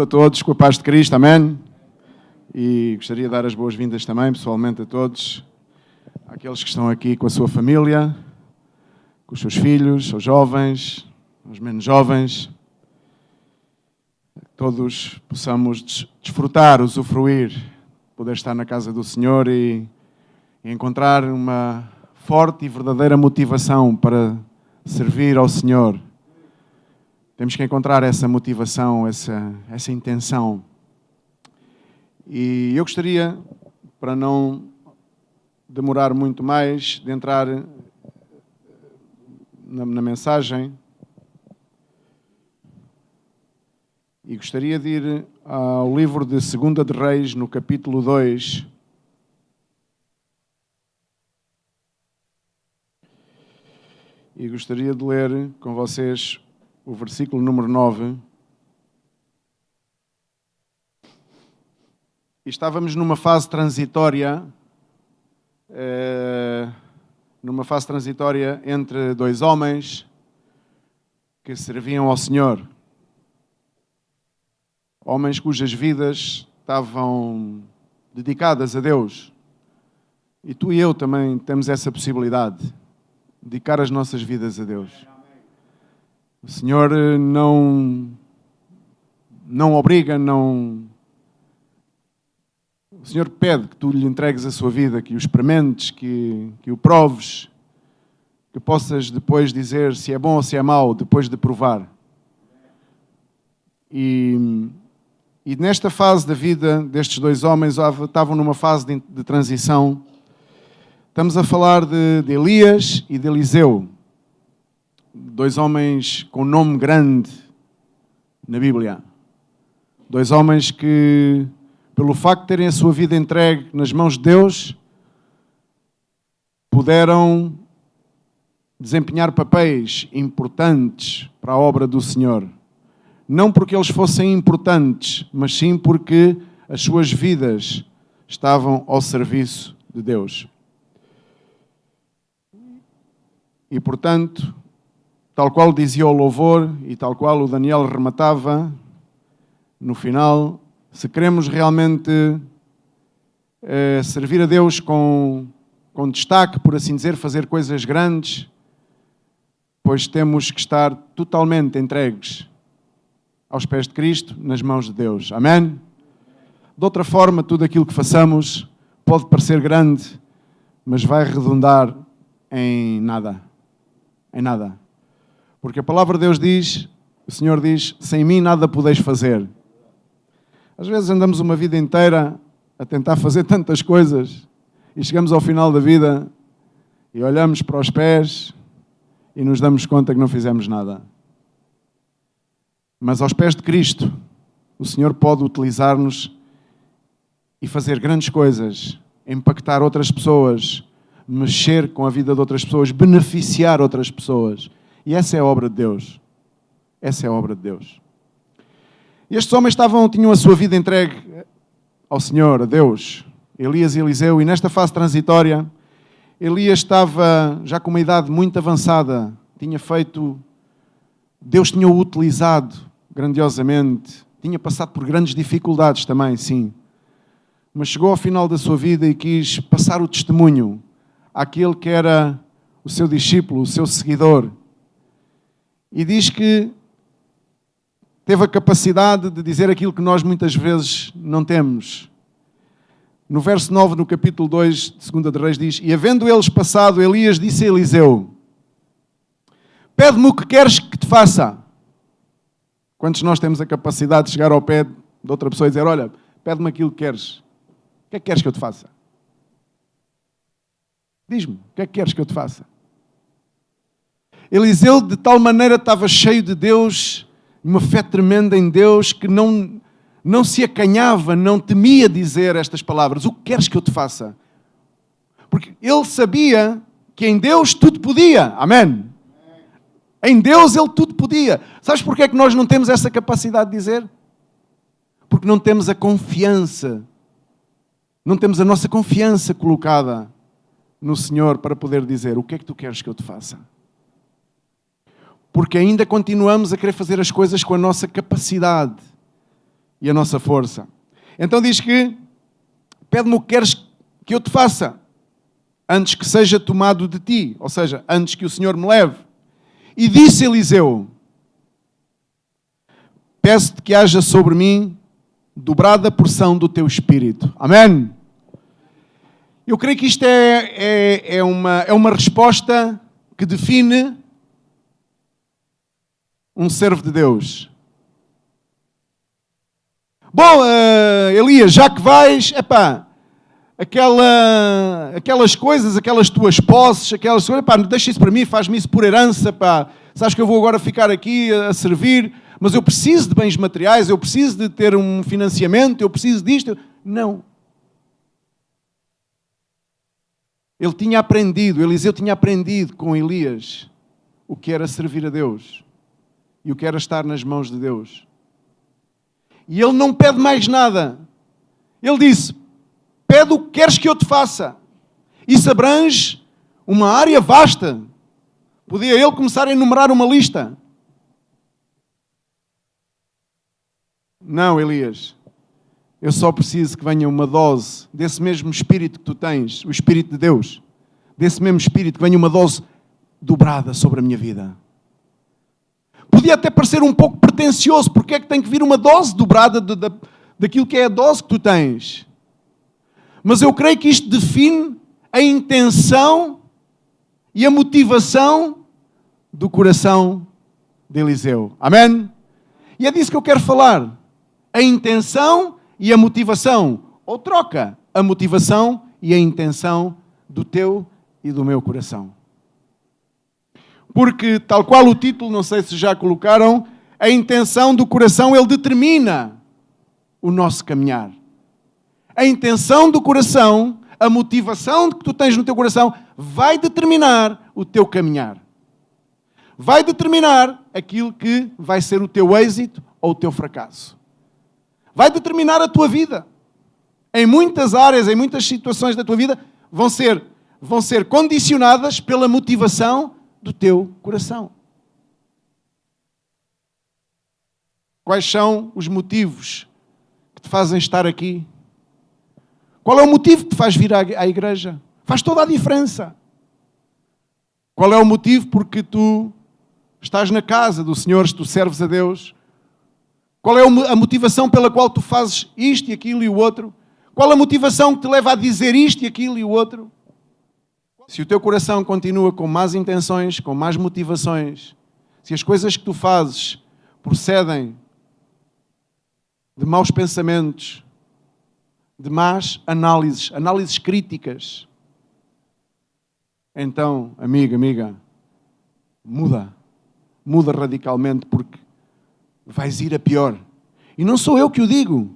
Saúde a todos com a paz de Cristo, amém? E gostaria de dar as boas-vindas também, pessoalmente, a todos, àqueles que estão aqui com a sua família, com os seus filhos, aos jovens, aos menos jovens. Todos possamos desfrutar, usufruir, poder estar na casa do Senhor e encontrar uma forte e verdadeira motivação para servir ao Senhor. Temos que encontrar essa motivação, essa intenção. E eu gostaria, para não demorar muito mais, de entrar na mensagem. E gostaria de ir ao livro de 2 de Reis, no capítulo 2. E gostaria de ler com vocês o versículo número 9. E estávamos numa fase transitória, entre dois homens que serviam ao Senhor. Homens cujas vidas estavam dedicadas a Deus. E tu e eu também temos essa possibilidade de dedicar as nossas vidas a Deus. O Senhor não obriga, O Senhor pede que tu lhe entregues a sua vida, que o experimentes, que o proves, que possas depois dizer se é bom ou se é mau, depois de provar. E nesta fase da vida destes dois homens, estavam numa fase de transição. Estamos a falar de Elias e de Eliseu. Dois homens com nome grande na Bíblia. Dois homens que, pelo facto de terem a sua vida entregue nas mãos de Deus, puderam desempenhar papéis importantes para a obra do Senhor. Não porque eles fossem importantes, mas sim porque as suas vidas estavam ao serviço de Deus. E, portanto, tal qual dizia o louvor e tal qual o Daniel rematava, no final, se queremos realmente servir a Deus com destaque, por assim dizer, fazer coisas grandes, pois temos que estar totalmente entregues aos pés de Cristo, nas mãos de Deus. Amém? De outra forma, tudo aquilo que façamos pode parecer grande, mas vai redundar em nada. Em nada. Porque a palavra de Deus diz, o Senhor diz, sem mim nada podeis fazer. Às vezes andamos uma vida inteira a tentar fazer tantas coisas e chegamos ao final da vida e olhamos para os pés e nos damos conta que não fizemos nada. Mas aos pés de Cristo, o Senhor pode utilizar-nos e fazer grandes coisas, impactar outras pessoas, mexer com a vida de outras pessoas, beneficiar outras pessoas. E essa é a obra de Deus. Essa é a obra de Deus. E estes homens tinham a sua vida entregue ao Senhor, a Deus, Elias e Eliseu, e nesta fase transitória, Elias estava já com uma idade muito avançada, Deus tinha-o utilizado grandiosamente, tinha passado por grandes dificuldades também, sim, mas chegou ao final da sua vida e quis passar o testemunho àquele que era o seu discípulo, o seu seguidor, e diz que teve a capacidade de dizer aquilo que nós muitas vezes não temos. No verso 9, no capítulo 2 de 2 de Reis, diz: E havendo eles passado, Elias disse a Eliseu: Pede-me o que queres que te faça. Quantos de nós temos a capacidade de chegar ao pé de outra pessoa e dizer: Olha, pede-me aquilo que queres. O que é que queres que eu te faça? Diz-me, o que é que queres que eu te faça? Eliseu, de tal maneira, estava cheio de Deus, uma fé tremenda em Deus, que não se acanhava, não temia dizer estas palavras: O que queres que eu te faça? Porque ele sabia que em Deus tudo podia. Amém? Em Deus ele tudo podia. Sabes porquê é que nós não temos essa capacidade de dizer? Porque não temos a confiança. Não temos a nossa confiança colocada no Senhor para poder dizer: O que é que tu queres que eu te faça? Porque ainda continuamos a querer fazer as coisas com a nossa capacidade. e a nossa força. Então diz que pede-me o que queres que eu te faça, antes que seja tomado de ti, ou seja, antes que o Senhor me leve. E disse Eliseu: peço-te que haja sobre mim dobrada porção do teu espírito. Amém? Eu creio que isto é uma resposta que define um servo de Deus. Bom, Elias, já que vais, aquelas coisas, aquelas tuas posses, aquelas coisas, deixa isso para mim, faz-me isso por herança, sabes que eu vou agora ficar aqui a servir, mas eu preciso de bens materiais, eu preciso de ter um financiamento, eu preciso disto. Não. Eliseu tinha aprendido com Elias o que era servir a Deus e o que era estar nas mãos de Deus. E ele não pede mais nada. Ele disse: pede o que queres que eu te faça. Isso abrange uma área vasta. Podia ele começar a enumerar uma lista. Não, Elias. Eu só preciso que venha uma dose desse mesmo Espírito que tu tens, o Espírito de Deus. Desse mesmo Espírito, que venha uma dose dobrada sobre a minha vida. Podia até parecer um pouco pretencioso. Porque é que tem que vir uma dose dobrada daquilo que é a dose que tu tens? Mas eu creio que isto define a intenção e a motivação do coração de Eliseu. Amém? E é disso que eu quero falar. A intenção e a motivação. Ou troca a motivação e a intenção do teu e do meu coração. Porque, tal qual o título, não sei se já colocaram, a intenção do coração, ele determina o nosso caminhar. A intenção do coração, a motivação que tu tens no teu coração, vai determinar o teu caminhar. Vai determinar aquilo que vai ser o teu êxito ou o teu fracasso. Vai determinar a tua vida. Em muitas áreas, em muitas situações da tua vida, vão ser condicionadas pela motivação do teu coração. Quais são os motivos que te fazem estar aqui? Qual é o motivo que te faz vir à igreja? Faz toda a diferença. Qual é o motivo porque tu estás na casa do Senhor, tu serves a Deus? Qual é a motivação pela qual tu fazes isto e aquilo e o outro? Qual a motivação que te leva a dizer isto e aquilo e o outro? Se o teu coração continua com más intenções, com más motivações, se as coisas que tu fazes procedem de maus pensamentos, de más análises críticas, então, amiga, muda radicalmente, porque vais ir a pior. E não sou eu que o digo,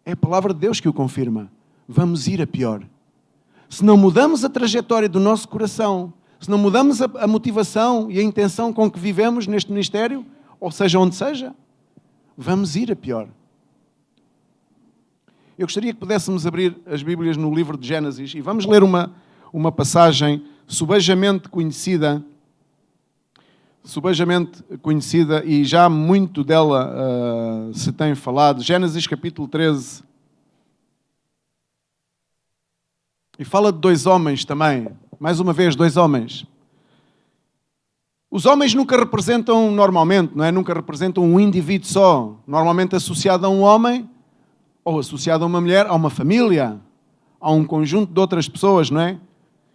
é a palavra de Deus que o confirma. Vamos ir a pior. Se não mudamos a trajetória do nosso coração, se não mudamos a motivação e a intenção com que vivemos neste ministério, ou seja, onde seja, vamos ir a pior. Eu gostaria que pudéssemos abrir as Bíblias no livro de Gênesis e vamos ler uma passagem subejamente conhecida e já muito dela se tem falado. Gênesis capítulo 13. E fala de dois homens também. Mais uma vez, dois homens. Os homens nunca representam normalmente, não é? Nunca representam um indivíduo só. Normalmente associado a um homem, ou associado a uma mulher, a uma família, a um conjunto de outras pessoas, não é?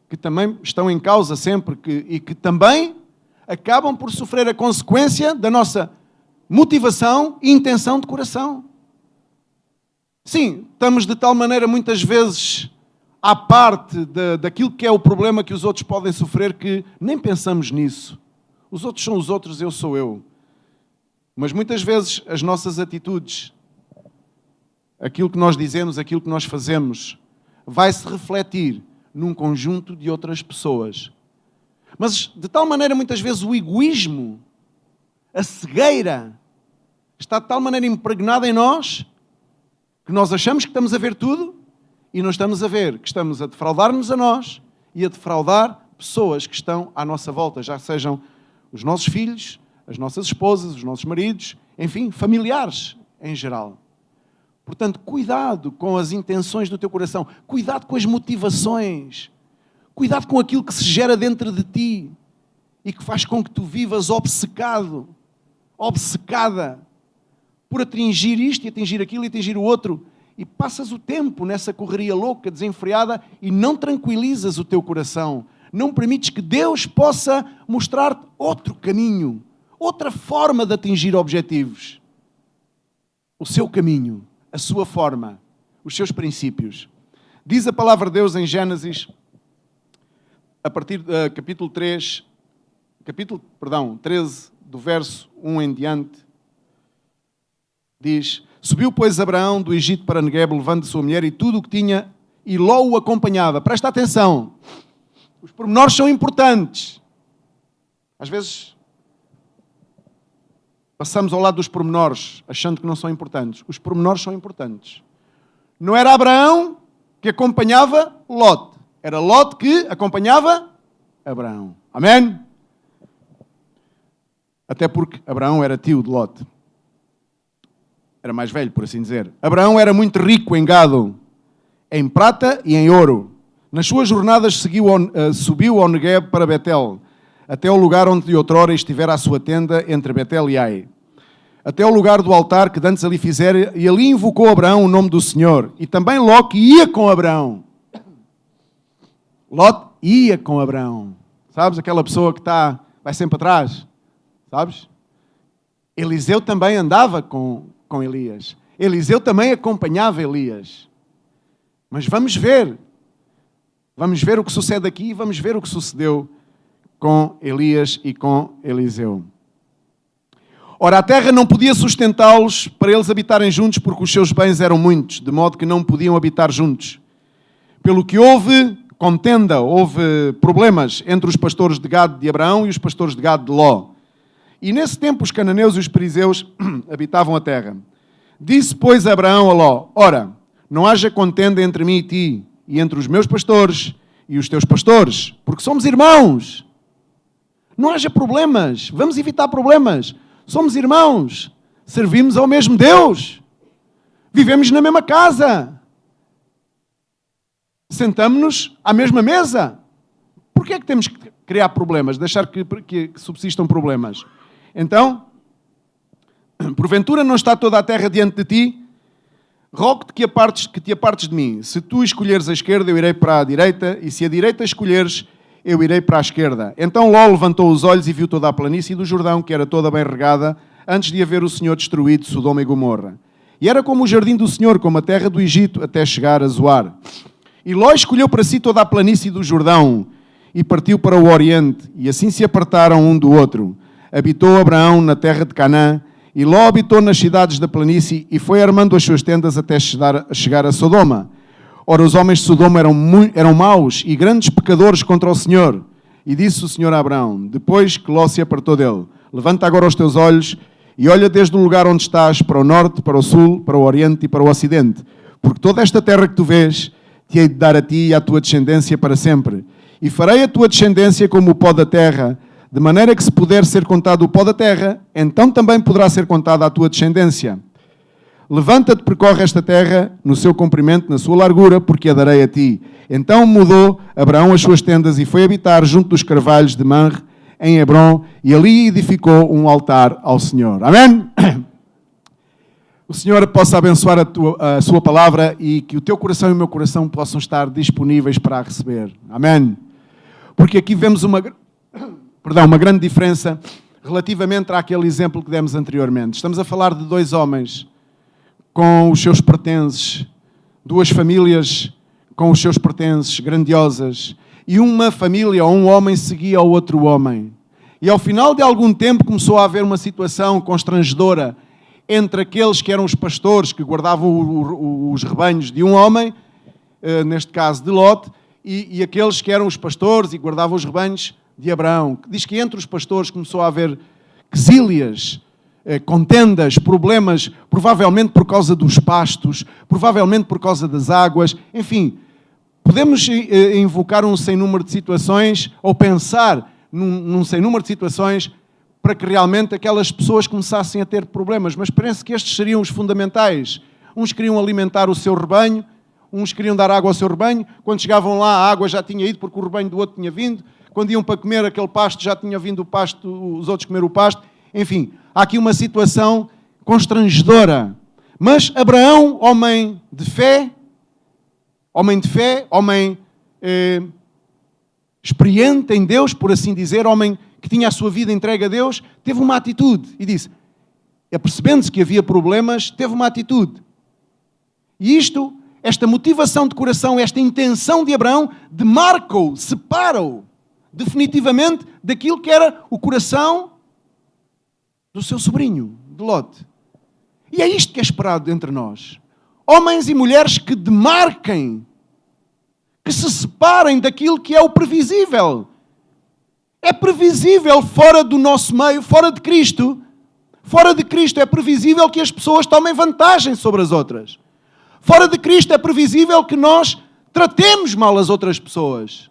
Que também estão em causa sempre e que também acabam por sofrer a consequência da nossa motivação e intenção de coração. Sim, estamos de tal maneira muitas vezes à parte daquilo que é o problema que os outros podem sofrer que nem pensamos nisso. Os outros são os outros, eu sou eu. Mas muitas vezes as nossas atitudes, aquilo que nós dizemos, aquilo que nós fazemos, vai-se refletir num conjunto de outras pessoas. Mas de tal maneira muitas vezes o egoísmo, a cegueira, está de tal maneira impregnada em nós que nós achamos que estamos a ver tudo e não estamos a ver que estamos a defraudar-nos a nós e a defraudar pessoas que estão à nossa volta, já sejam os nossos filhos, as nossas esposas, os nossos maridos, enfim, familiares em geral. Portanto, cuidado com as intenções do teu coração, cuidado com as motivações, cuidado com aquilo que se gera dentro de ti e que faz com que tu vivas obcecado, obcecada por atingir isto e atingir aquilo e atingir o outro, e passas o tempo nessa correria louca, desenfreada, e não tranquilizas o teu coração, não permites que Deus possa mostrar-te outro caminho, outra forma de atingir objetivos, o seu caminho, a sua forma, os seus princípios. Diz a palavra de Deus em Gênesis, a partir do capítulo 13, do verso 1 em diante, diz: Subiu, pois, Abraão do Egito para Negueb, levando a sua mulher e tudo o que tinha, e Ló o acompanhava. Presta atenção, os pormenores são importantes. Às vezes passamos ao lado dos pormenores, achando que não são importantes. Os pormenores são importantes. Não era Abraão que acompanhava Lote, era Lote que acompanhava Abraão. Amém? Até porque Abraão era tio de Lote. Era mais velho, por assim dizer. Abraão era muito rico em gado, em prata e em ouro. Nas suas jornadas subiu ao Negueb para Betel, até ao lugar onde outrora estivera a sua tenda entre Betel e Ai, até ao lugar do altar que dantes ali fizera, e ali invocou Abraão o nome do Senhor. E também Ló que ia com Abraão. Ló ia com Abraão. Sabes, aquela pessoa que vai sempre atrás. Sabes? Eliseu também andava com Elias. Eliseu também acompanhava Elias. Mas vamos ver o que sucede aqui e vamos ver o que sucedeu com Elias e com Eliseu. Ora, a terra não podia sustentá-los para eles habitarem juntos, porque os seus bens eram muitos, de modo que não podiam habitar juntos. Pelo que houve contenda, houve problemas entre os pastores de gado de Abraão e os pastores de gado de Ló. E nesse tempo os cananeus e os perizeus habitavam a terra. Disse, pois, Abraão a Ló: Ora, não haja contenda entre mim e ti, e entre os meus pastores e os teus pastores, porque somos irmãos. Não haja problemas, vamos evitar problemas. Somos irmãos, servimos ao mesmo Deus, vivemos na mesma casa, sentamos-nos à mesma mesa. Por que é que temos que criar problemas, deixar que subsistam problemas? Então, porventura não está toda a terra diante de ti? Rogo-te que te apartes de mim. Se tu escolheres a esquerda, eu irei para a direita, e se a direita escolheres, eu irei para a esquerda. Então Ló levantou os olhos e viu toda a planície do Jordão, que era toda bem regada, antes de haver o Senhor destruído Sodoma e Gomorra. E era como o jardim do Senhor, como a terra do Egito, até chegar a Zoar. E Ló escolheu para si toda a planície do Jordão, e partiu para o Oriente, e assim se apartaram um do outro. Habitou Abraão na terra de Canaã, e Ló habitou nas cidades da planície, e foi armando as suas tendas até chegar a Sodoma. Ora, os homens de Sodoma eram maus e grandes pecadores contra o Senhor. E disse o Senhor a Abraão, depois que Ló se apartou dele: Levanta agora os teus olhos e olha desde o lugar onde estás, para o norte, para o sul, para o oriente e para o ocidente. Porque toda esta terra que tu vês, te hei de dar a ti e à tua descendência para sempre. E farei a tua descendência como o pó da terra, de maneira que se puder ser contado o pó da terra, então também poderá ser contada a tua descendência. Levanta-te, percorre esta terra no seu comprimento, na sua largura, porque a darei a ti. Então mudou Abraão as suas tendas e foi habitar junto dos carvalhos de Manre, em Hebrom, e ali edificou um altar ao Senhor. Amém? O Senhor possa abençoar a sua palavra e que o teu coração e o meu coração possam estar disponíveis para a receber. Amém? Porque aqui vemos uma grande diferença relativamente àquele exemplo que demos anteriormente. Estamos a falar de dois homens com os seus pertences, duas famílias com os seus pertences grandiosas, e uma família ou um homem seguia o outro homem. E ao final de algum tempo começou a haver uma situação constrangedora entre aqueles que eram os pastores que guardavam os rebanhos de um homem, neste caso de Lote, e aqueles que eram os pastores e guardavam os rebanhos de Abraão. Diz que entre os pastores começou a haver quesílias, contendas, problemas, provavelmente por causa dos pastos, provavelmente por causa das águas, enfim, podemos invocar um sem número de situações, ou pensar num sem número de situações para que realmente aquelas pessoas começassem a ter problemas. Mas parece que estes seriam os fundamentais. Uns queriam alimentar o seu rebanho, uns queriam dar água ao seu rebanho. Quando chegavam lá, a água já tinha ido porque o rebanho do outro tinha vindo. Quando iam para comer aquele pasto, já tinha vindo o pasto, os outros comer o pasto. Enfim, há aqui uma situação constrangedora. Mas Abraão, homem de fé, homem experiente em Deus, por assim dizer, homem que tinha a sua vida entregue a Deus, teve uma atitude e disse, apercebendo-se que havia problemas, teve uma atitude. E esta motivação de coração, esta intenção de Abraão, demarca-o, separa-o definitivamente daquilo que era o coração do seu sobrinho, de Lot. E é isto que é esperado entre nós. Homens e mulheres que demarquem, que se separem daquilo que é o previsível. É previsível fora do nosso meio, fora de Cristo. Fora de Cristo é previsível que as pessoas tomem vantagem sobre as outras. Fora de Cristo é previsível que nós tratemos mal as outras pessoas.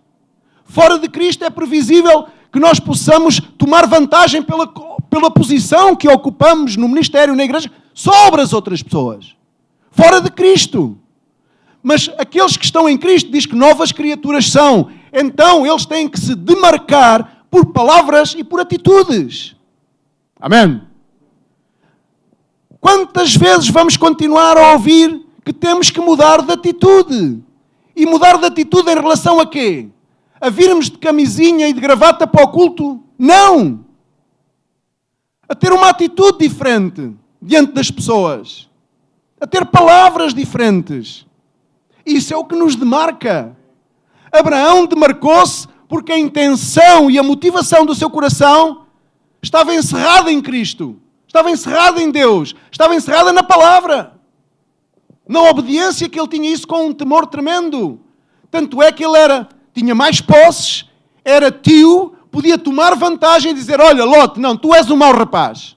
Fora de Cristo é previsível que nós possamos tomar vantagem pela posição que ocupamos no ministério, na igreja, sobre as outras pessoas. Fora de Cristo. Mas aqueles que estão em Cristo diz que novas criaturas são. Então eles têm que se demarcar por palavras e por atitudes. Amém? Quantas vezes vamos continuar a ouvir que temos que mudar de atitude? E mudar de atitude em relação a quê? A virmos de camisinha e de gravata para o culto? Não! A ter uma atitude diferente diante das pessoas. A ter palavras diferentes. Isso é o que nos demarca. Abraão demarcou-se porque a intenção e a motivação do seu coração estava encerrada em Cristo. Estava encerrada em Deus. Estava encerrada na palavra. Na obediência, que ele tinha isso com um temor tremendo. Tanto é que ele tinha mais posses, era tio, podia tomar vantagem e dizer, olha, Lot, não, tu és um mau rapaz.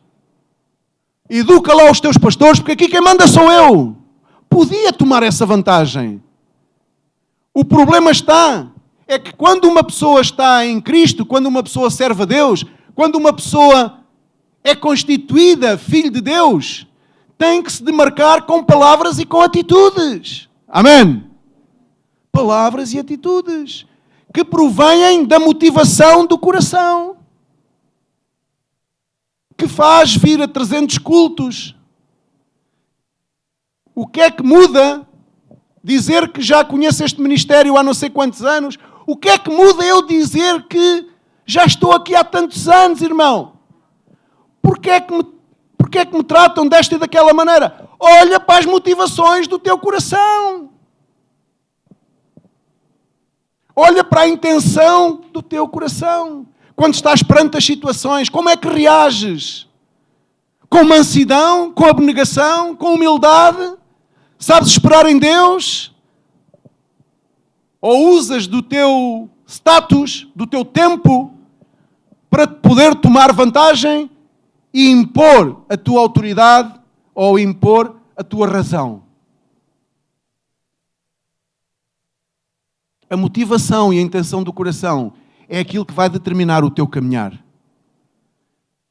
Educa lá os teus pastores, porque aqui quem manda sou eu. Podia tomar essa vantagem. O problema é que quando uma pessoa está em Cristo, quando uma pessoa serve a Deus, quando uma pessoa é constituída filho de Deus, tem que se demarcar com palavras e com atitudes. Amém? Palavras e atitudes que provêm da motivação do coração. Que faz vir a 300 cultos. O que é que muda dizer que já conheço este ministério há não sei quantos anos? O que é que muda eu dizer que já estou aqui há tantos anos, irmão? Porquê é que me tratam desta e daquela maneira? Olha para as motivações do teu coração. Olha para a intenção do teu coração. Quando estás perante as situações, como é que reages? Com mansidão, com abnegação, com humildade? Sabes esperar em Deus? Ou usas do teu status, do teu tempo, para poder tomar vantagem e impor a tua autoridade ou impor a tua razão? A motivação e a intenção do coração é aquilo que vai determinar o teu caminhar.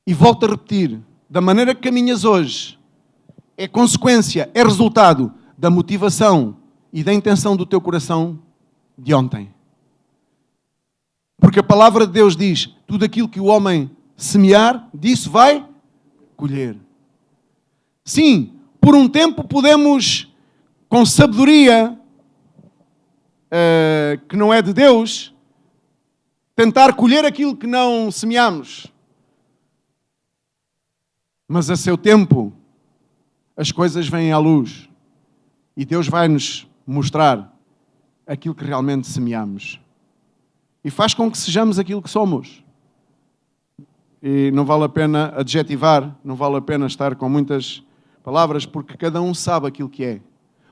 E volto a repetir, da maneira que caminhas hoje, é consequência, é resultado da motivação e da intenção do teu coração de ontem. Porque a palavra de Deus diz, tudo aquilo que o homem semear, disso vai colher. Sim, por um tempo podemos, com sabedoria que não é de Deus, tentar colher aquilo que não semeamos. Mas a seu tempo, as coisas vêm à luz e Deus vai-nos mostrar aquilo que realmente semeamos. E faz com que sejamos aquilo que somos. E não vale a pena adjetivar, não vale a pena estar com muitas palavras, porque cada um sabe aquilo que é.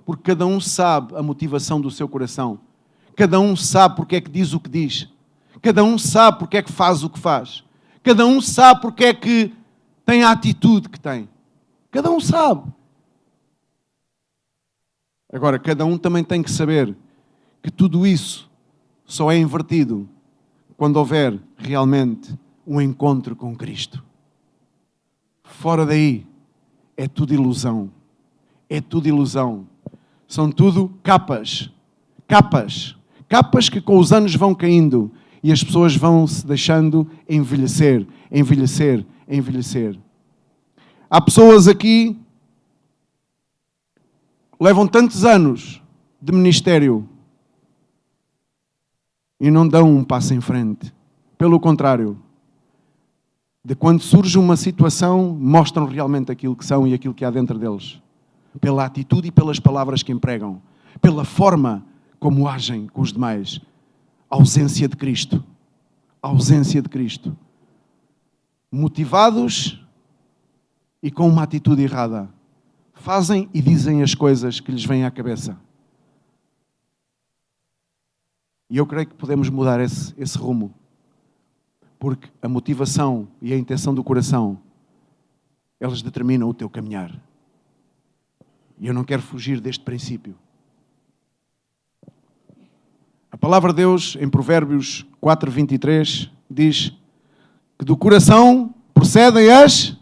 Porque cada um sabe a motivação do seu coração. Cada um sabe porque é que diz o que diz. Cada um sabe porque é que faz o que faz. Cada um sabe porque é que tem a atitude que tem. Cada um sabe. Agora, cada um também tem que saber que tudo isso só é invertido quando houver realmente um encontro com Cristo. Fora daí, é tudo ilusão. É tudo ilusão. São tudo capas. Capas. Capas que com os anos vão caindo e as pessoas vão se deixando envelhecer, envelhecer, envelhecer. Há pessoas aqui que levam tantos anos de ministério e não dão um passo em frente. Pelo contrário, de quando surge uma situação, mostram realmente aquilo que são e aquilo que há dentro deles. Pela atitude e pelas palavras que empregam. Pela forma como agem com os demais. Ausência de Cristo. Ausência de Cristo. Motivados e com uma atitude errada. Fazem e dizem as coisas que lhes vêm à cabeça. E eu creio que podemos mudar esse rumo. Porque a motivação e a intenção do coração, elas determinam o teu caminhar. E eu não quero fugir deste princípio. A palavra de Deus, em Provérbios 4:23, diz que do coração procedem as...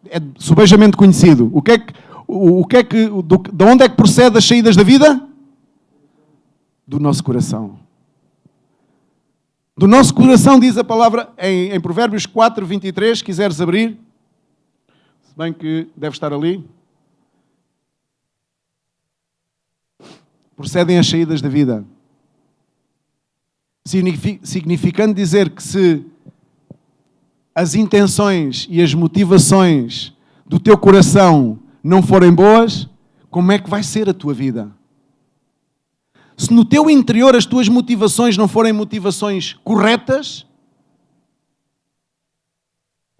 É subejamente conhecido. De onde é que procede as saídas da vida? Do nosso coração. Do nosso coração, diz a palavra em Provérbios 4:23, se quiseres abrir, se bem que deve estar ali. Procedem as saídas da vida. Significando dizer que se as intenções e as motivações do teu coração não forem boas, como é que vai ser a tua vida? Se no teu interior as tuas motivações não forem motivações corretas,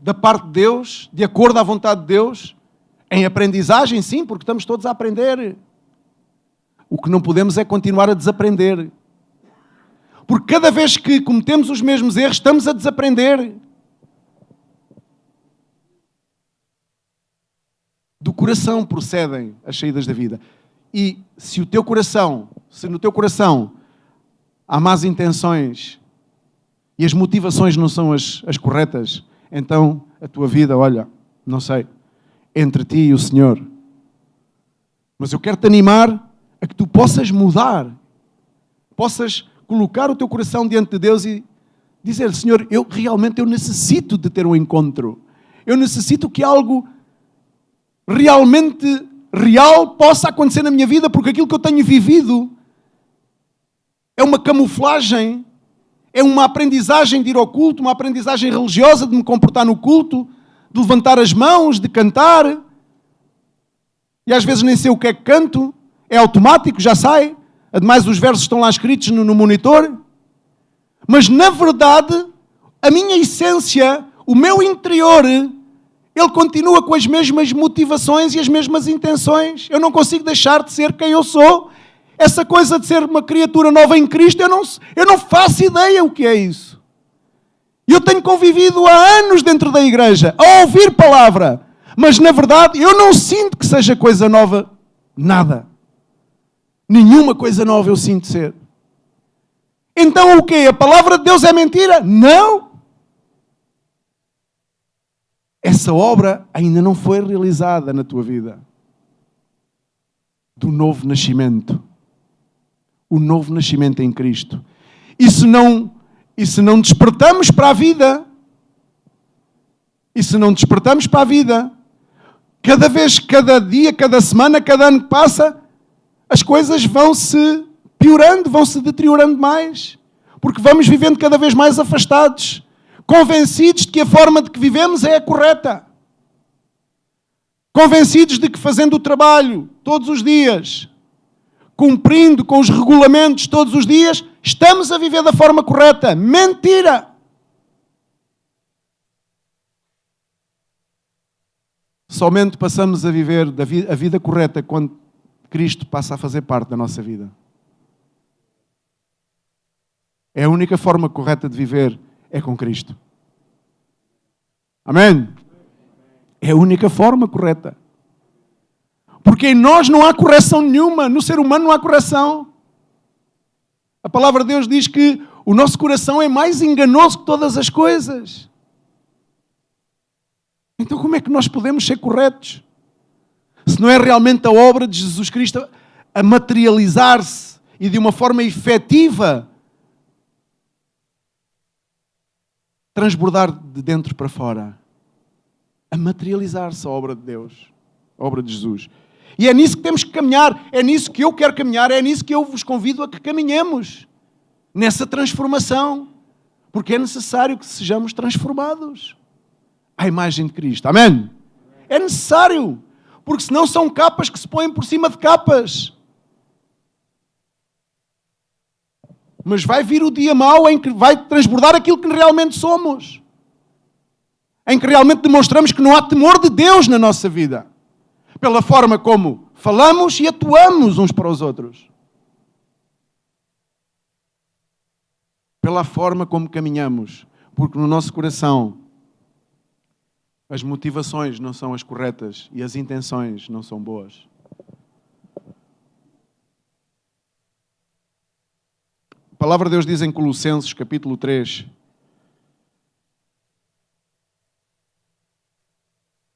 da parte de Deus, de acordo à vontade de Deus, em aprendizagem, sim, porque estamos todos a aprender. O que não podemos é continuar a desaprender. Porque cada vez que cometemos os mesmos erros, estamos a desaprender. Do coração procedem as saídas da vida. E se no teu coração há más intenções e as motivações não são as corretas, então a tua vida, olha, não sei, entre ti e o Senhor. Mas eu quero te animar a que tu possas mudar, possas colocar o teu coração diante de Deus e dizer: Senhor, eu necessito de ter um encontro. Eu necessito que algo realmente real possa acontecer na minha vida, porque aquilo que eu tenho vivido é uma camuflagem, é uma aprendizagem de ir ao culto, uma aprendizagem religiosa de me comportar no culto, de levantar as mãos, de cantar. E às vezes nem sei o que é que canto, é automático, já sai. Ademais, os versos estão lá escritos no monitor. Mas, na verdade, a minha essência, o meu interior, ele continua com as mesmas motivações e as mesmas intenções. Eu não consigo deixar de ser quem eu sou. Essa coisa de ser uma criatura nova em Cristo, eu não faço ideia o que é isso. Eu tenho convivido há anos dentro da igreja, a ouvir palavra. Mas, na verdade, eu não sinto que seja coisa nova. Nada. Nenhuma coisa nova eu sinto ser. Então o quê? A palavra de Deus é mentira? Não. Essa obra ainda não foi realizada na tua vida. Do novo nascimento. O novo nascimento em Cristo. E se não despertamos para a vida, cada vez, cada dia, cada semana, cada ano que passa, as coisas vão-se piorando, vão-se deteriorando mais. Porque vamos vivendo cada vez mais afastados, convencidos de que a forma de que vivemos é a correta. Convencidos de que fazendo o trabalho todos os dias, cumprindo com os regulamentos todos os dias, estamos a viver da forma correta. Mentira! Somente passamos a viver a vida correta quando Cristo passa a fazer parte da nossa vida. É a única forma correta de viver, é com Cristo. Amém? É a única forma correta. Porque em nós não há correção nenhuma. No ser humano não há correção. A palavra de Deus diz que o nosso coração é mais enganoso que todas as coisas. Então como é que nós podemos ser corretos? Se não é realmente a obra de Jesus Cristo a materializar-se e de uma forma efetiva transbordar de dentro para fora. A materializar-se a obra de Deus, a obra de Jesus. E é nisso que temos que caminhar, é nisso que eu quero caminhar, é nisso que eu vos convido a que caminhemos. Nessa transformação. Porque é necessário que sejamos transformados à imagem de Cristo. Amém? É necessário. Porque senão são capas que se põem por cima de capas. Mas vai vir o dia mau em que vai transbordar aquilo que realmente somos. Em que realmente demonstramos que não há temor de Deus na nossa vida. Pela forma como falamos e atuamos uns para os outros. Pela forma como caminhamos. Porque no nosso coração as motivações não são as corretas e as intenções não são boas. A palavra de Deus diz em Colossenses, capítulo 3,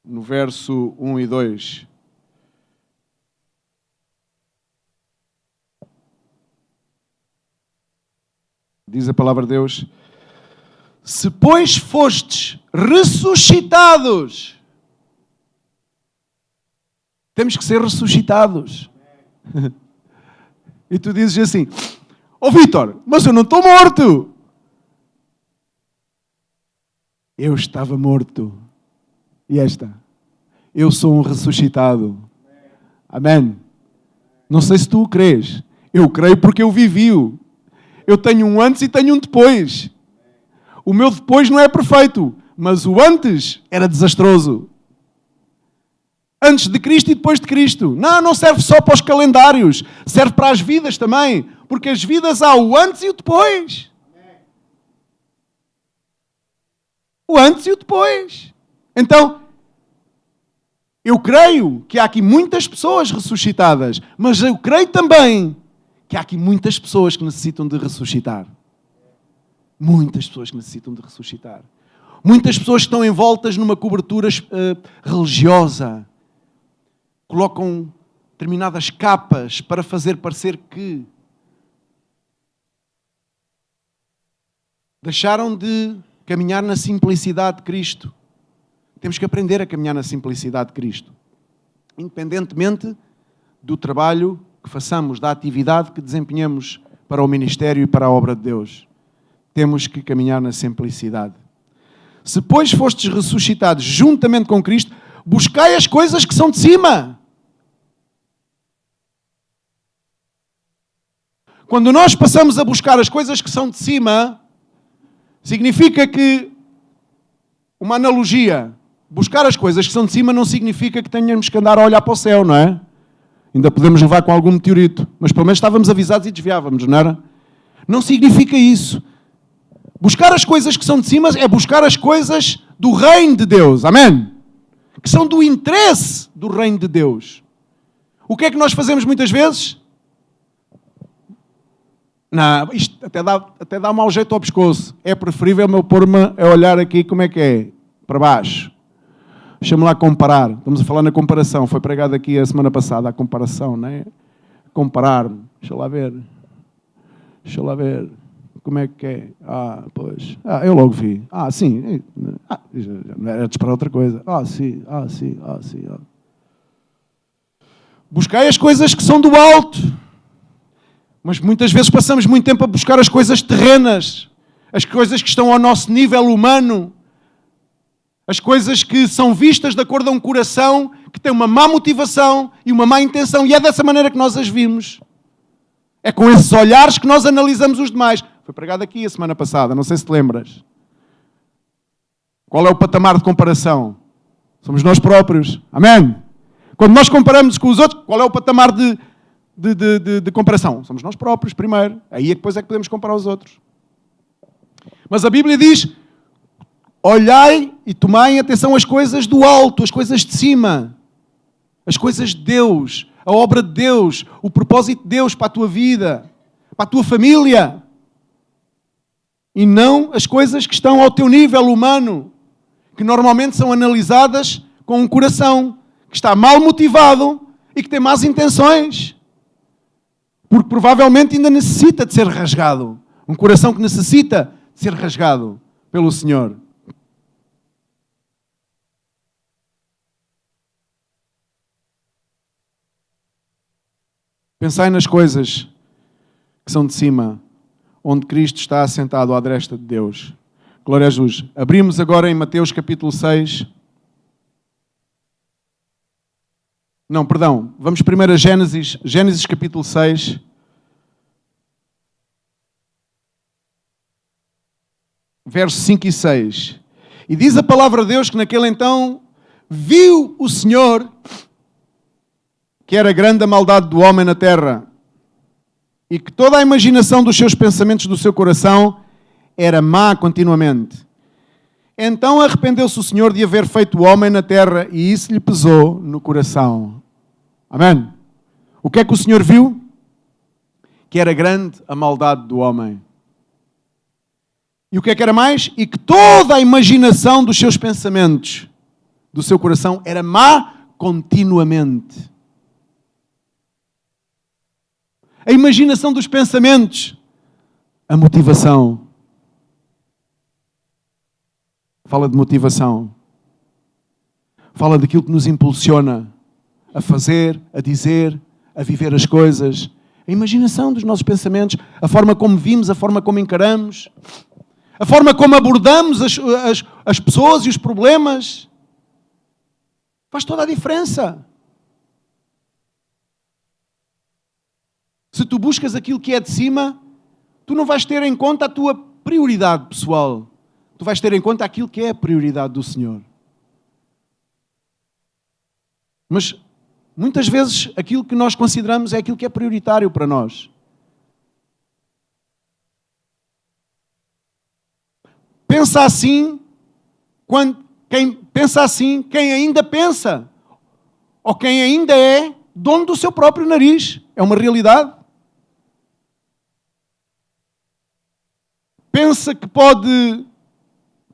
no verso 1 e 2. Diz a palavra de Deus: se pois fostes ressuscitados, temos que ser ressuscitados. E tu dizes assim: ó Vítor, mas eu não estou morto. Eu estava morto. E eu sou um ressuscitado. Amém? Não sei se tu o crês. Eu creio porque eu vivi-o. Eu tenho um antes e tenho um depois. O meu depois não é perfeito, mas o antes era desastroso. Antes de Cristo e depois de Cristo. Não serve só para os calendários. Serve para as vidas também. Porque as vidas há o antes e o depois. O antes e o depois. Então, eu creio que há aqui muitas pessoas ressuscitadas. Mas eu creio também que há aqui muitas pessoas que necessitam de ressuscitar. Muitas pessoas que necessitam de ressuscitar. Muitas pessoas que estão envoltas numa cobertura religiosa. Colocam determinadas capas para fazer parecer que deixaram de caminhar na simplicidade de Cristo. Temos que aprender a caminhar na simplicidade de Cristo. Independentemente do trabalho que façamos, da atividade que desempenhemos para o ministério e para a obra de Deus. Temos que caminhar na simplicidade. Se, pois, fostes ressuscitados juntamente com Cristo, buscai as coisas que são de cima. Quando nós passamos a buscar as coisas que são de cima, significa que, uma analogia, buscar as coisas que são de cima não significa que tenhamos que andar a olhar para o céu, não é? Ainda podemos levar com algum meteorito, mas pelo menos estávamos avisados e desviávamos, não era? Não significa isso. Buscar as coisas que são de cima é buscar as coisas do reino de Deus, amém? Que são do interesse do reino de Deus. O que é que nós fazemos muitas vezes? Não, isto até dá mau jeito ao pescoço. É preferível eu pôr-me a olhar aqui como é que é, para baixo. Deixa-me lá comparar. Estamos a falar na comparação. Foi pregado aqui a semana passada a comparação, não é? Comparar-me. Deixa lá ver. Como é que é? Pois. Eu logo vi. Sim. Já não era de esperar outra coisa. Sim. Buscai as coisas que são do alto. Mas muitas vezes passamos muito tempo a buscar as coisas terrenas. As coisas que estão ao nosso nível humano. As coisas que são vistas de acordo a um coração que tem uma má motivação e uma má intenção. E é dessa maneira que nós as vimos. É com esses olhares que nós analisamos os demais. Foi pregado aqui a semana passada, não sei se te lembras. Qual é o patamar de comparação? Somos nós próprios. Amém? Quando nós comparamos com os outros, qual é o patamar de comparação? Somos nós próprios primeiro. Aí é que depois é que podemos comparar os outros. Mas a Bíblia diz: olhai e tomai atenção às coisas do alto, as coisas de cima. As coisas de Deus, a obra de Deus, o propósito de Deus para a tua vida, para a tua família. E não as coisas que estão ao teu nível humano, que normalmente são analisadas com um coração que está mal motivado e que tem más intenções. Porque provavelmente ainda necessita de ser rasgado. Um coração que necessita de ser rasgado pelo Senhor. Pensai nas coisas que são de cima, onde Cristo está assentado à destra de Deus. Glória a Jesus. Abrimos agora em Mateus capítulo 6. Não, perdão. Vamos primeiro a Gênesis. Gênesis capítulo 6. Versos 5 e 6. E diz a palavra de Deus que naquele então viu o Senhor que era grande a maldade do homem na terra e que toda a imaginação dos seus pensamentos do seu coração era má continuamente. Então arrependeu-se o Senhor de haver feito o homem na terra e isso lhe pesou no coração. Amém? O que é que o Senhor viu? Que era grande a maldade do homem. E o que é que era mais? E que toda a imaginação dos seus pensamentos, do seu coração, era má continuamente. A imaginação dos pensamentos, a motivação. Fala de motivação. Fala daquilo que nos impulsiona a fazer, a dizer, a viver as coisas. A imaginação dos nossos pensamentos, a forma como vimos, a forma como encaramos, a forma como abordamos as pessoas e os problemas. Faz toda a diferença. Se tu buscas aquilo que é de cima, tu não vais ter em conta a tua prioridade pessoal. Tu vais ter em conta aquilo que é a prioridade do Senhor. Mas muitas vezes aquilo que nós consideramos é aquilo que é prioritário para nós. Pensa assim, quem ainda pensa, ou quem ainda é dono do seu próprio nariz. É uma realidade. Pensa que pode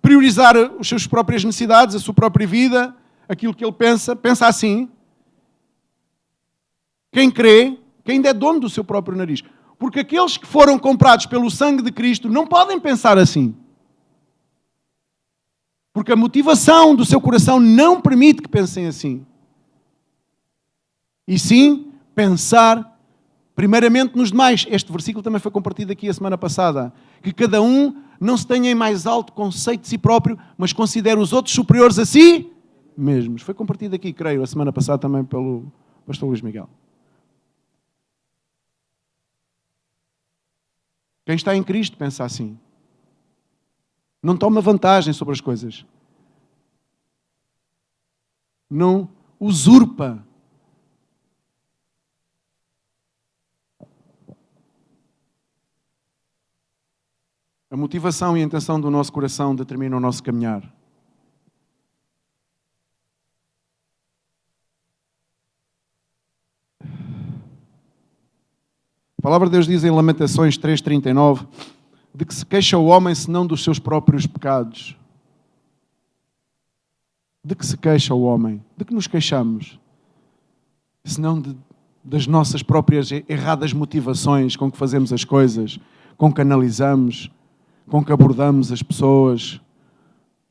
priorizar as suas próprias necessidades, a sua própria vida, aquilo que ele pensa assim. Quem crê, quem ainda é dono do seu próprio nariz. Porque aqueles que foram comprados pelo sangue de Cristo não podem pensar assim. Porque a motivação do seu coração não permite que pensem assim. E sim, pensar primeiramente nos demais. Este versículo também foi compartilhado aqui a semana passada. Que cada um não se tenha em mais alto conceito de si próprio, mas considere os outros superiores a si mesmos. Foi compartilhado aqui, creio, a semana passada também pelo pastor Luís Miguel. Quem está em Cristo pensa assim. Não toma vantagem sobre as coisas. Não usurpa. A motivação e a intenção do nosso coração determinam o nosso caminhar. A palavra de Deus diz em Lamentações 3:39 de que se queixa o homem senão dos seus próprios pecados. De que se queixa o homem? De que nos queixamos? Senão das nossas próprias erradas motivações com que fazemos as coisas, com que analisamos, com que abordamos as pessoas,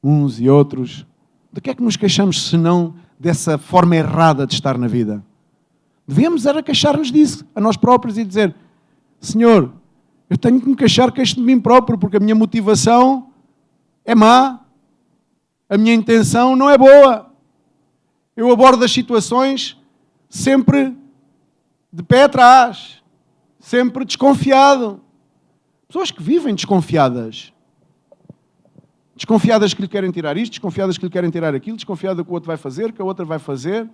uns e outros. De que é que nos queixamos senão dessa forma errada de estar na vida? Devemos era queixar-nos disso, a nós próprios, e dizer: Senhor, eu tenho que me queixo de mim próprio, porque a minha motivação é má, a minha intenção não é boa. Eu abordo as situações sempre de pé atrás, sempre desconfiado. Pessoas que vivem desconfiadas. Desconfiadas que lhe querem tirar isto, desconfiadas que lhe querem tirar aquilo, desconfiadas que o outro vai fazer, que a outra vai fazer.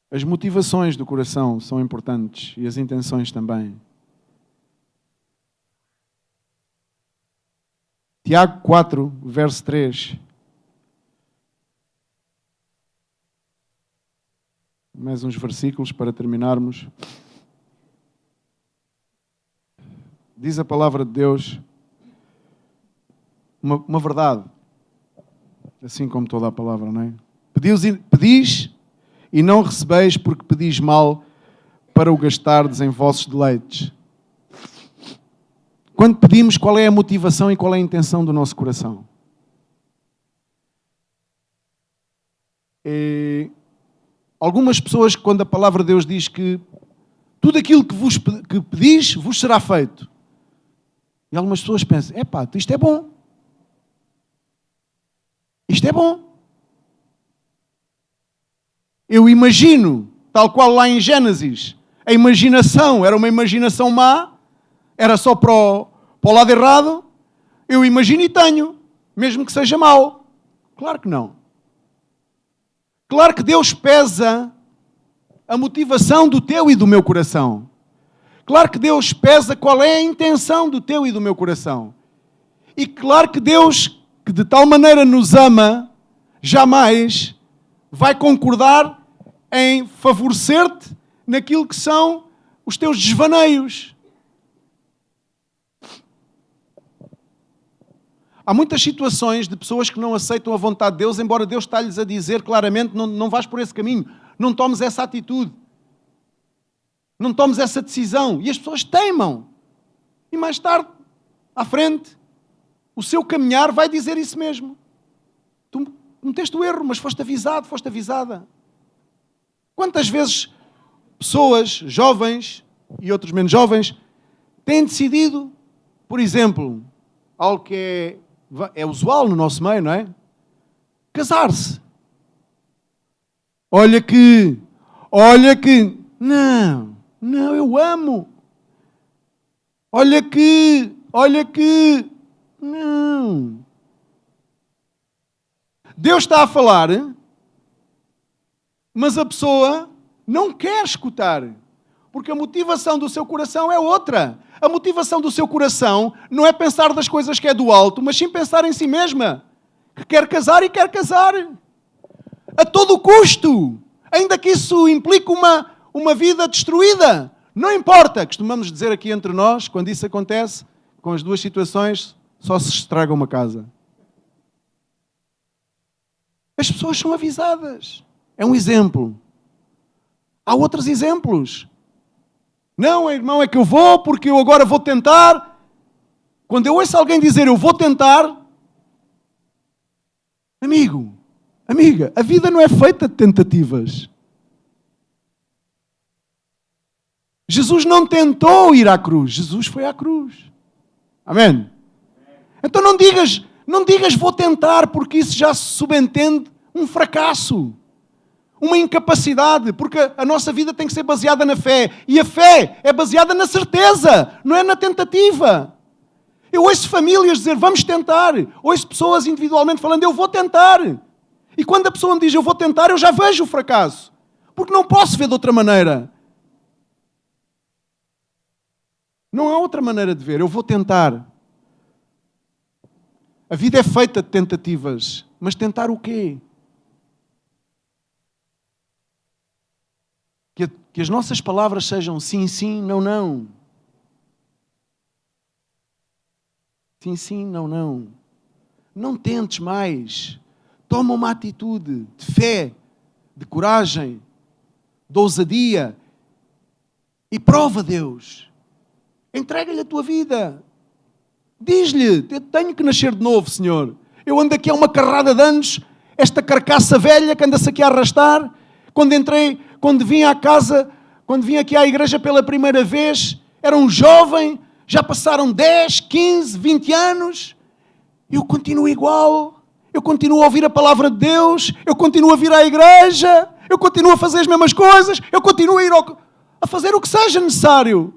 As motivações do coração são importantes e as intenções também. Tiago 4, verso 3. Mais uns versículos para terminarmos. Diz a palavra de Deus uma verdade. Assim como toda a palavra, não é? Pedis e não recebeis porque pedis mal para o gastardes em vossos deleites. Quando pedimos, qual é a motivação e qual é a intenção do nosso coração? Algumas pessoas, quando a palavra de Deus diz que tudo aquilo que pedis vos será feito. E algumas pessoas pensam, isto é bom. Isto é bom. Eu imagino, tal qual lá em Gênesis, a imaginação era uma imaginação má, era só para o lado errado. Eu imagino e tenho, mesmo que seja mau. Claro que não. Claro que Deus pesa a motivação do teu e do meu coração. Claro que Deus pesa qual é a intenção do teu e do meu coração. E claro que Deus, que de tal maneira nos ama, jamais vai concordar em favorecer-te naquilo que são os teus desvaneios. Há muitas situações de pessoas que não aceitam a vontade de Deus, embora Deus está-lhes a dizer claramente, não vais por esse caminho, não tomes essa atitude, não tomes essa decisão. E as pessoas teimam. E mais tarde, à frente, o seu caminhar vai dizer isso mesmo. Tu cometeste o erro, mas foste avisado, foste avisada. Quantas vezes pessoas, jovens e outros menos jovens, têm decidido, por exemplo, algo que é usual no nosso meio, não é? Casar-se. Olha que, não, eu amo. Olha que, não. Deus está a falar, mas a pessoa não quer escutar, porque a motivação do seu coração é outra. A motivação do seu coração não é pensar das coisas que é do alto, mas sim pensar em si mesma, que quer casar e quer casar. A todo custo. Ainda que isso implique uma vida destruída. Não importa. Costumamos dizer aqui entre nós, quando isso acontece, com as duas situações, só se estraga uma casa. As pessoas são avisadas. É um exemplo. Há outros exemplos. Não, irmão, é que eu vou porque eu agora vou tentar. Quando eu ouço alguém dizer eu vou tentar, amigo, amiga, a vida não é feita de tentativas. Jesus não tentou ir à cruz, Jesus foi à cruz. Amém? Então não digas vou tentar, porque isso já se subentende um fracasso. Uma incapacidade, porque a nossa vida tem que ser baseada na fé. E a fé é baseada na certeza, não é na tentativa. Eu ouço famílias dizer, vamos tentar. Ouço pessoas individualmente falando, eu vou tentar. E quando a pessoa me diz, eu vou tentar, eu já vejo o fracasso. Porque não posso ver de outra maneira. Não há outra maneira de ver, eu vou tentar. A vida é feita de tentativas, mas tentar o quê? Que as nossas palavras sejam sim, sim, não, não. Sim, sim, não, não. Não tentes mais. Toma uma atitude de fé, de coragem, de ousadia e prova a Deus. Entrega-lhe a tua vida. Diz-lhe, eu tenho que nascer de novo, Senhor. Eu ando aqui há uma carrada de anos, esta carcaça velha que anda-se aqui a arrastar. Quando vim à casa, quando vim aqui à igreja pela primeira vez, era um jovem, já passaram 10, 15, 20 anos, eu continuo igual, eu continuo a ouvir a palavra de Deus, eu continuo a vir à igreja, eu continuo a fazer as mesmas coisas, eu continuo a ir a fazer o que seja necessário.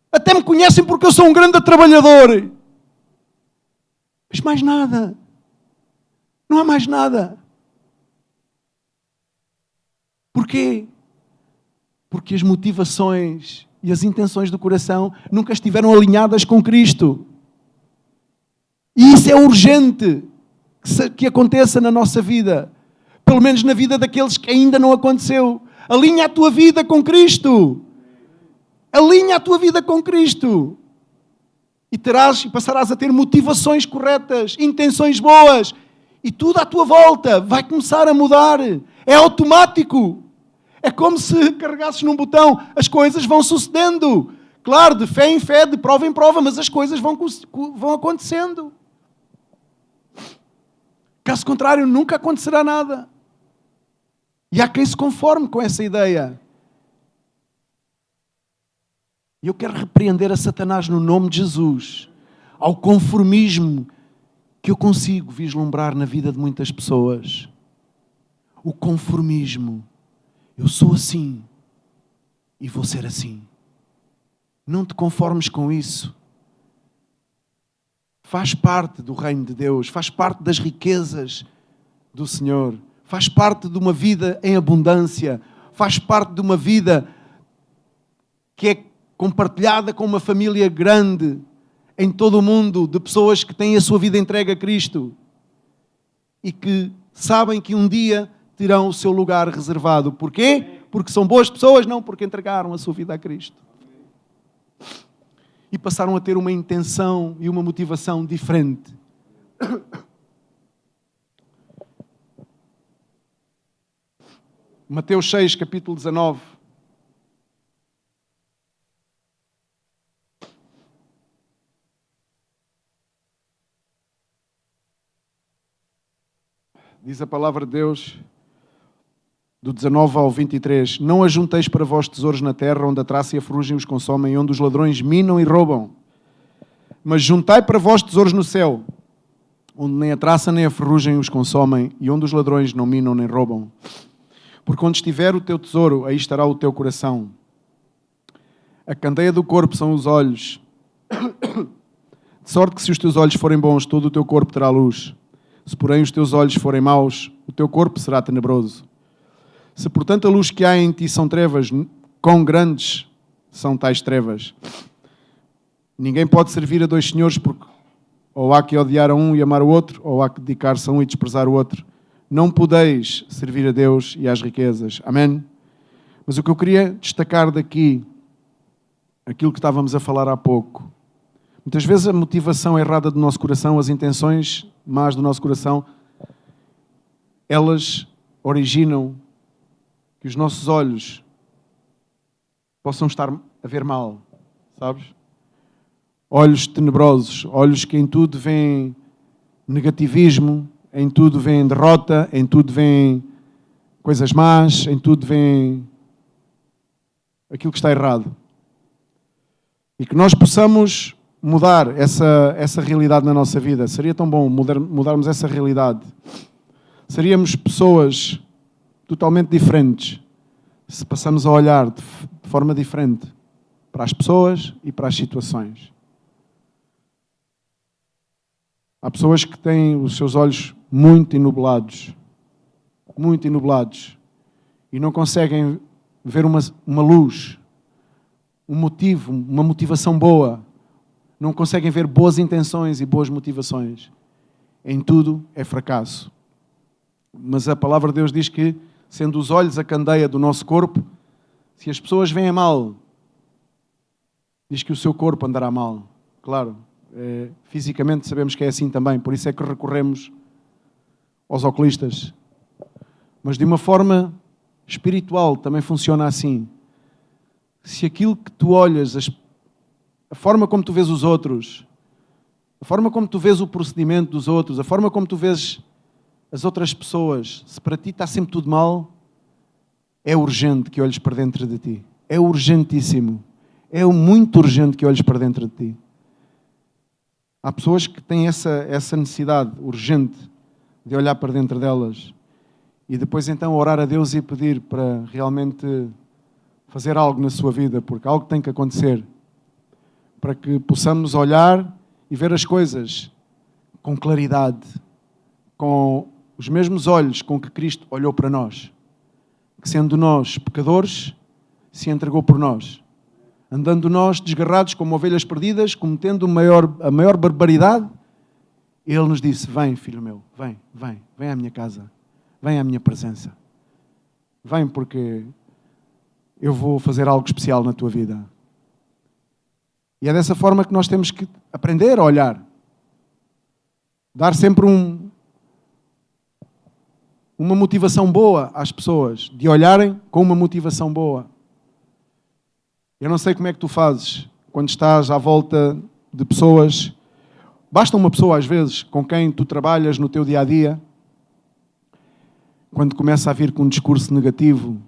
Até me conhecem porque eu sou um grande trabalhador. Mas mais nada. Não há mais nada. Porquê? Porque as motivações e as intenções do coração nunca estiveram alinhadas com Cristo. E isso é urgente que aconteça na nossa vida. Pelo menos na vida daqueles que ainda não aconteceu. Alinha a tua vida com Cristo. Alinha a tua vida com Cristo. E passarás a ter motivações corretas, intenções boas. E tudo à tua volta vai começar a mudar. É automático. É como se carregasses num botão. As coisas vão sucedendo. Claro, de fé em fé, de prova em prova, mas as coisas vão acontecendo. Caso contrário, nunca acontecerá nada. E há quem se conforme com essa ideia. E eu quero repreender a Satanás no nome de Jesus, ao conformismo que eu consigo vislumbrar na vida de muitas pessoas. O conformismo. Eu sou assim e vou ser assim. Não te conformes com isso. Faz parte do reino de Deus, faz parte das riquezas do Senhor, faz parte de uma vida em abundância, faz parte de uma vida que é compartilhada com uma família grande em todo o mundo, de pessoas que têm a sua vida entregue a Cristo e que sabem que um dia terão o seu lugar reservado. Porquê? Porque são boas pessoas? Não, porque entregaram a sua vida a Cristo. E passaram a ter uma intenção e uma motivação diferente. Mateus 6, capítulo 19. Diz a palavra de Deus, do 19 ao 23. Não ajunteis para vós tesouros na terra, onde a traça e a ferrugem os consomem, e onde os ladrões minam e roubam. Mas juntai para vós tesouros no céu, onde nem a traça nem a ferrugem os consomem, e onde os ladrões não minam nem roubam. Porque onde estiver o teu tesouro, aí estará o teu coração. A candeia do corpo são os olhos. De sorte que se os teus olhos forem bons, todo o teu corpo terá luz. Se porém os teus olhos forem maus, o teu corpo será tenebroso. Se portanto a luz que há em ti são trevas, quão grandes são tais trevas? Ninguém pode servir a dois senhores, porque ou há que odiar a um e amar o outro, ou há que dedicar-se a um e desprezar o outro. Não podeis servir a Deus e às riquezas. Amém? Mas o que eu queria destacar daqui, aquilo que estávamos a falar há pouco, muitas vezes a motivação errada do nosso coração, as intenções más do nosso coração, elas originam que os nossos olhos possam estar a ver mal, sabes? Olhos tenebrosos, olhos que em tudo veem negativismo, em tudo veem derrota, em tudo veem coisas más, em tudo veem aquilo que está errado. E que nós possamos mudar essa realidade na nossa vida. Seria tão bom mudarmos essa realidade. Seríamos pessoas totalmente diferentes se passamos a olhar de forma diferente para as pessoas e para as situações. Há pessoas que têm os seus olhos muito enublados e não conseguem ver uma luz, um motivo, uma motivação boa. Não conseguem ver boas intenções e boas motivações. Em tudo é fracasso. Mas a palavra de Deus diz que, sendo os olhos a candeia do nosso corpo, se as pessoas veem mal, diz que o seu corpo andará mal. Claro, fisicamente sabemos que é assim também, por isso é que recorremos aos oculistas. Mas de uma forma espiritual também funciona assim. Se aquilo que tu olhas, a forma como tu vês os outros, a forma como tu vês o procedimento dos outros, a forma como tu vês as outras pessoas, se para ti está sempre tudo mal, é urgente que olhes para dentro de ti. É urgentíssimo. É muito urgente que olhes para dentro de ti. Há pessoas que têm essa necessidade urgente de olhar para dentro delas e depois então orar a Deus e pedir para realmente fazer algo na sua vida, porque algo tem que acontecer para que possamos olhar e ver as coisas com claridade, com os mesmos olhos com que Cristo olhou para nós, que sendo nós pecadores, se entregou por nós, andando nós desgarrados como ovelhas perdidas, cometendo a maior barbaridade, Ele nos disse: vem, filho meu, vem à minha casa, vem à minha presença, vem porque eu vou fazer algo especial na tua vida. E é dessa forma que nós temos que aprender a olhar. Dar sempre uma motivação boa às pessoas, de olharem com uma motivação boa. Eu não sei como é que tu fazes quando estás à volta de pessoas. Basta uma pessoa, às vezes, com quem tu trabalhas no teu dia-a-dia, quando começa a vir com um discurso negativo,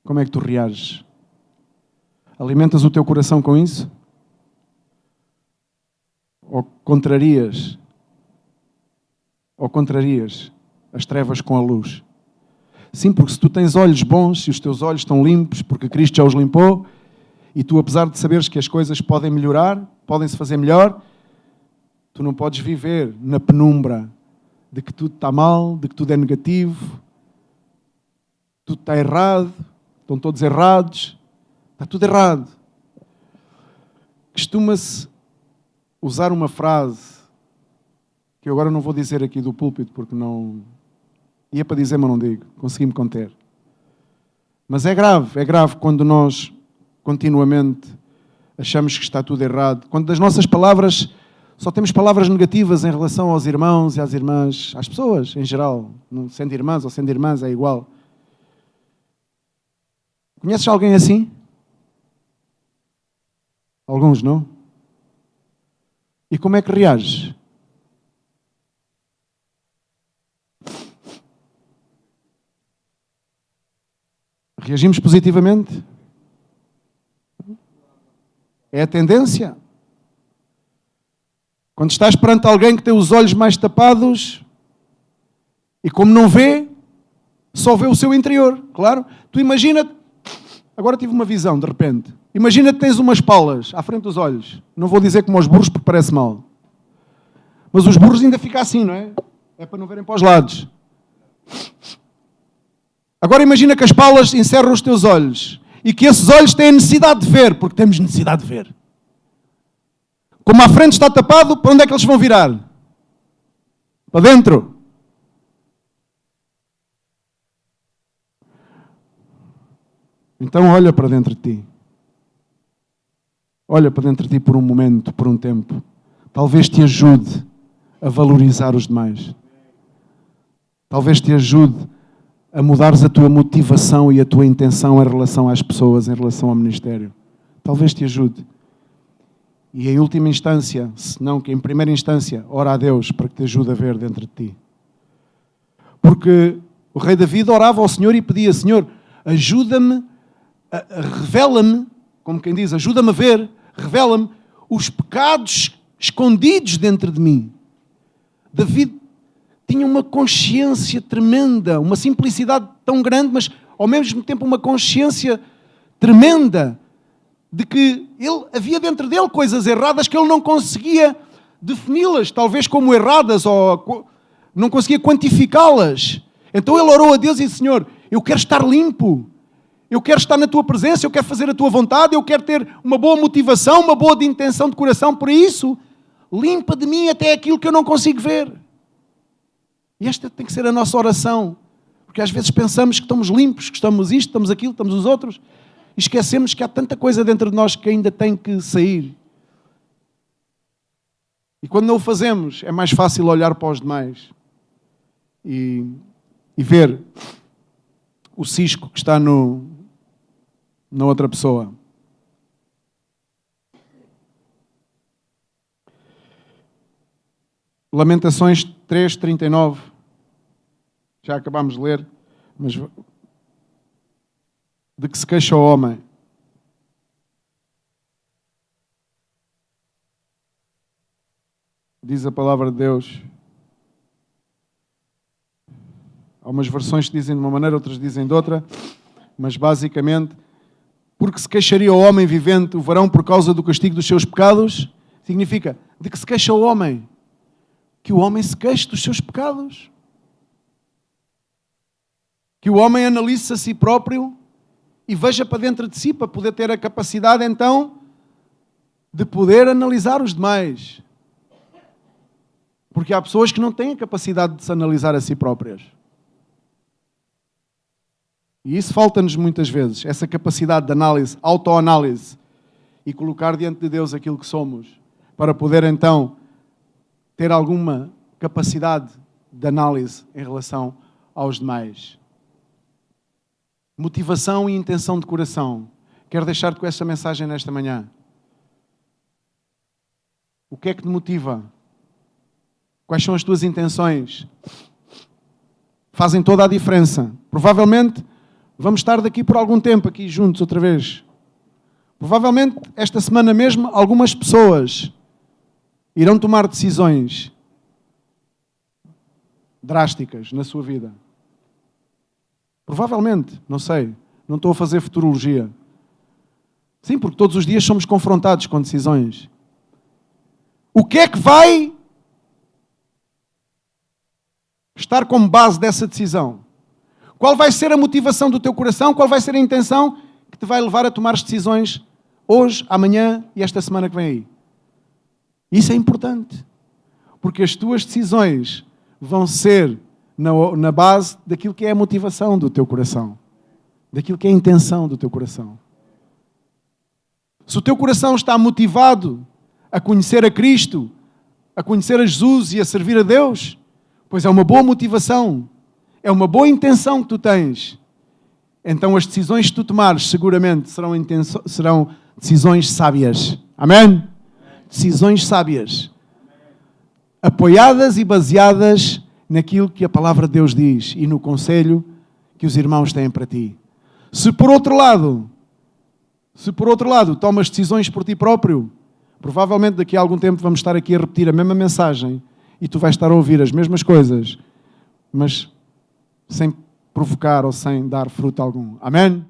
como é que tu reages? Alimentas o teu coração com isso? Ou contrarias as trevas com a luz? Sim, porque se tu tens olhos bons, se os teus olhos estão limpos, porque Cristo já os limpou, e tu, apesar de saberes que as coisas podem melhorar, podem-se fazer melhor, tu não podes viver na penumbra de que tudo está mal, de que tudo é negativo, tudo está errado, estão todos errados, está tudo errado. Costuma-se usar uma frase que eu agora não vou dizer aqui do púlpito porque não... Ia para dizer, mas não digo. Consegui-me conter. Mas é grave quando nós continuamente achamos que está tudo errado. Quando das nossas palavras só temos palavras negativas em relação aos irmãos e às irmãs, às pessoas em geral. Não sendo irmãs ou sendo irmãs é igual. Conheces alguém assim? Alguns, não? E como é que reages? Reagimos positivamente? É a tendência. Quando estás perante alguém que tem os olhos mais tapados e como não vê, só vê o seu interior, claro. Tu imagina, agora tive uma visão de repente. Imagina que tens umas palas à frente dos olhos. Não vou dizer como aos burros porque parece mal. Mas os burros ainda ficam assim, não é? É para não verem para os lados. Agora imagina que as palas encerram os teus olhos e que esses olhos têm necessidade de ver, porque temos necessidade de ver. Como à frente está tapado, para onde é que eles vão virar? Para dentro. Então olha para dentro de ti. Olha para dentro de ti por um momento, por um tempo. Talvez te ajude a valorizar os demais. Talvez te ajude a mudares a tua motivação e a tua intenção em relação às pessoas, em relação ao ministério. Talvez te ajude. E em última instância, se não que em primeira instância, ora a Deus para que te ajude a ver dentro de ti. Porque o rei David orava ao Senhor e pedia, Senhor, ajuda-me, revela-me, como quem diz, ajuda-me a ver, revela-me os pecados escondidos dentro de mim. David tinha uma consciência tremenda, uma simplicidade tão grande, mas ao mesmo tempo uma consciência tremenda de que havia dentro dele coisas erradas que ele não conseguia defini-las, talvez como erradas, ou não conseguia quantificá-las. Então ele orou a Deus e disse, Senhor, eu quero estar limpo, eu quero estar na tua presença, eu quero fazer a tua vontade, eu quero ter uma boa motivação, uma boa intenção de coração, por isso, limpa de mim até aquilo que eu não consigo ver. E esta tem que ser a nossa oração, porque às vezes pensamos que estamos limpos, que estamos isto, estamos aquilo, estamos os outros, e esquecemos que há tanta coisa dentro de nós que ainda tem que sair. E quando não o fazemos, é mais fácil olhar para os demais e ver o cisco que está na outra pessoa. Lamentações 3:39. Já acabámos de ler, mas de que se queixa o homem. Diz a palavra de Deus. Há umas versões que dizem de uma maneira, outras dizem de outra, mas basicamente, porque se queixaria o homem vivente o varão por causa do castigo dos seus pecados, significa de que se queixa o homem. Que o homem se queixe dos seus pecados. Que o homem analise a si próprio e veja para dentro de si, para poder ter a capacidade, então, de poder analisar os demais. Porque há pessoas que não têm a capacidade de se analisar a si próprias. E isso falta-nos muitas vezes, essa capacidade de análise, autoanálise, e colocar diante de Deus aquilo que somos, para poder então ter alguma capacidade de análise em relação aos demais. Motivação e intenção de coração. Quero deixar-te com esta mensagem nesta manhã. O que é que te motiva? Quais são as tuas intenções? Fazem toda a diferença. Provavelmente vamos estar daqui por algum tempo aqui juntos outra vez. Provavelmente esta semana mesmo algumas pessoas irão tomar decisões drásticas na sua vida. Provavelmente, não sei. Não estou a fazer futurologia. Sim, porque todos os dias somos confrontados com decisões. O que é que vai estar como base dessa decisão? Qual vai ser a motivação do teu coração? Qual vai ser a intenção que te vai levar a tomar as decisões hoje, amanhã e esta semana que vem aí? Isso é importante. Porque as tuas decisões vão ser na base daquilo que é a motivação do teu coração. Daquilo que é a intenção do teu coração. Se o teu coração está motivado a conhecer a Cristo, a conhecer a Jesus e a servir a Deus, pois é uma boa motivação, é uma boa intenção que tu tens. Então as decisões que tu tomares seguramente serão decisões sábias. Amém? Decisões sábias. Apoiadas e baseadas naquilo que a palavra de Deus diz e no conselho que os irmãos têm para ti. Se por outro lado tomas decisões por ti próprio, provavelmente daqui a algum tempo vamos estar aqui a repetir a mesma mensagem e tu vais estar a ouvir as mesmas coisas, mas sem provocar ou sem dar fruto algum. Amém?